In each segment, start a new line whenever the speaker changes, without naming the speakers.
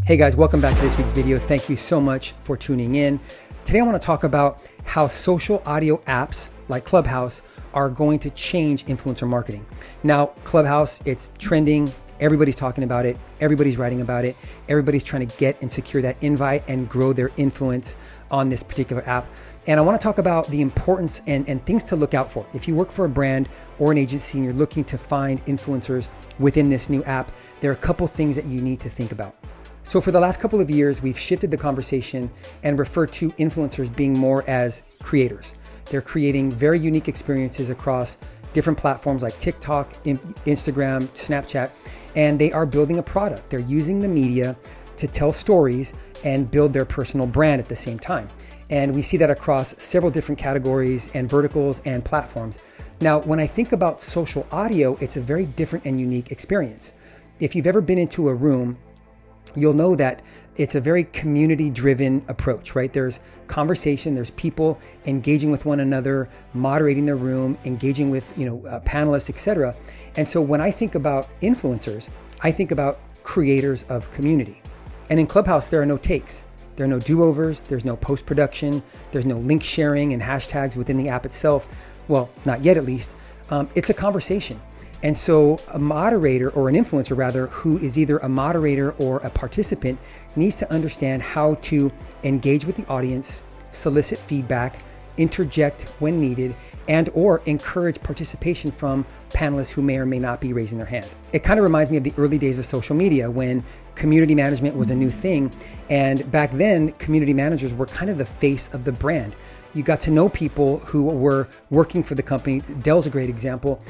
Hey guys, welcome back to this week's video. Thank you so much for tuning in. Today I want to talk about how social audio apps like Clubhouse are going to change influencer marketing. Now, Clubhouse, it's trending. Everybody's talking about it. Everybody's writing about it. Everybody's trying to get and secure that invite and grow their influence on this particular app. And I want to talk about the importance and things to look out for. If you work for a brand or an agency and you're looking to find influencers within this new app, there are a couple things that you need to think about. So for the last couple of years, we've shifted the conversation and referred to influencers being more as creators. They're creating very unique experiences across different platforms like TikTok, Instagram, Snapchat, and they are building a product. They're using the media to tell stories and build their personal brand at the same time. And we see that across several different categories and verticals and platforms. Now, when I think about social audio, it's a very different and unique experience. If you've ever been into a room, you'll know that it's a very community-driven approach, right? There's conversation, there's people engaging with one another, moderating the room, engaging with panelists, etc. And so when I think about influencers, I think about creators of community. And in Clubhouse, there are no takes. There are no do-overs, there's no post-production, there's no link sharing and hashtags within the app itself. Well, not yet at least. It's a conversation. And so a moderator, or an influencer rather, who is either a moderator or a participant needs to understand how to engage with the audience, solicit feedback, interject when needed, and or encourage participation from panelists who may or may not be raising their hand. It kind of reminds me of the early days of social media when community management was a new thing. And back then, community managers were kind of the face of the brand. You got to know people who were working for the company. Dell's a great example.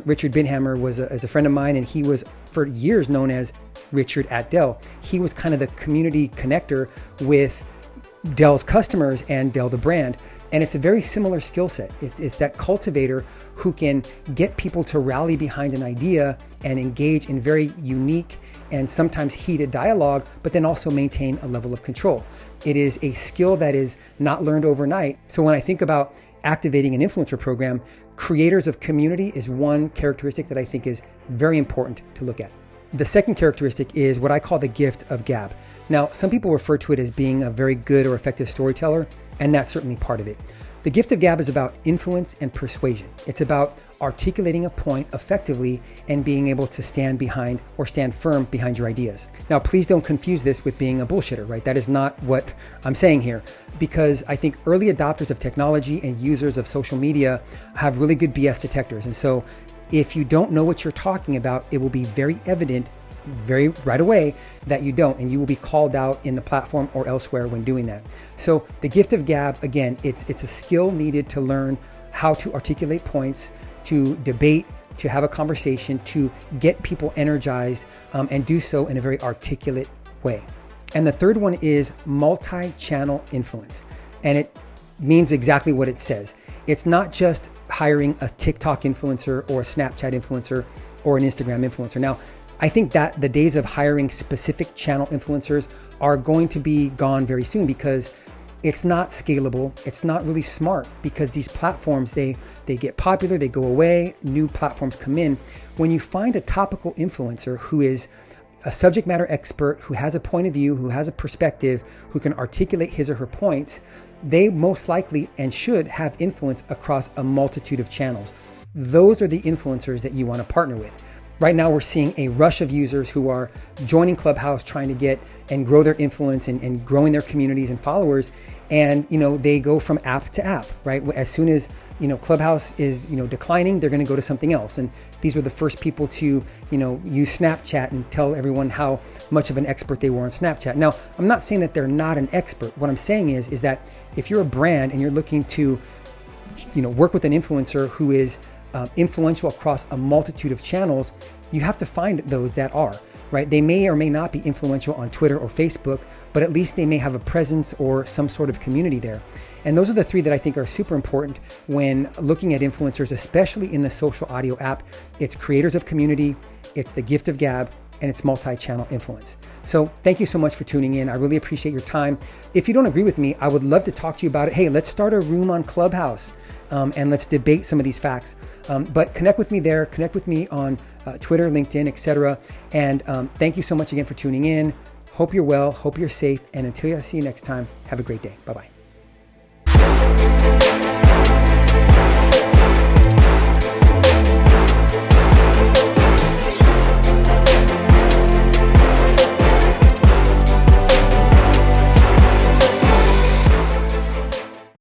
Richard Binhammer was a friend of mine, and he was for years known as Richard at Dell. He was kind of the community connector with Dell's customers and Dell the brand. And it's a very similar skill set. It's that cultivator who can get people to rally behind an idea and engage in very unique and sometimes heated dialogue, but then also maintain a level of control. It is a skill that is not learned overnight. So when I think about activating an influencer program, creators of community is one characteristic that I think is very important to look at. The second characteristic is what I call the gift of gab. Now, some people refer to it as being a very good or effective storyteller, and that's certainly part of it. The gift of gab is about influence and persuasion. It's about articulating a point effectively and being able to stand behind or stand firm behind your ideas. Now, please don't confuse this with being a bullshitter, right? That is not what I'm saying here, because I think early adopters of technology and users of social media have really good BS detectors. And so if you don't know what you're talking about, it will be very evident right away that you don't, and you will be called out in the platform or elsewhere when doing that. So the gift of gab, again, it's a skill needed to learn how to articulate points, to debate, to have a conversation, to get people energized, and do so in a very articulate way. And the third one is multi-channel influence. And it means exactly what it says. It's not just hiring a TikTok influencer or a Snapchat influencer or an Instagram influencer. Now, I think that the days of hiring specific channel influencers are going to be gone very soon, because it's not scalable. It's not really smart, because these platforms, they get popular, they go away, new platforms come in. When you find a topical influencer who is a subject matter expert, who has a point of view, who has a perspective, who can articulate his or her points, they most likely and should have influence across a multitude of channels. Those are the influencers that you want to partner with. Right now, we're seeing a rush of users who are joining Clubhouse, trying to get and grow their influence and growing their communities and followers. And, they go from app to app, right? As soon as, Clubhouse is, declining, they're going to go to something else. And these were the first people to, use Snapchat and tell everyone how much of an expert they were on Snapchat. Now, I'm not saying that they're not an expert. What I'm saying is that if you're a brand and you're looking to, work with an influencer who is influential across a multitude of channels, you have to find those that are, right? They may or may not be influential on Twitter or Facebook, but at least they may have a presence or some sort of community there. And those are the three that I think are super important when looking at influencers, especially in the social audio app. It's creators of community, it's the gift of gab, and it's multi-channel influence. So thank you so much for tuning in. I really appreciate your time. If you don't agree with me, I would love to talk to you about it. Hey, let's start a room on Clubhouse. And let's debate some of these facts. But connect with me there, connect with me on Twitter, LinkedIn, etc. And thank you so much again for tuning in. Hope you're well, hope you're safe, and until I see you next time, have a great day. Bye-bye.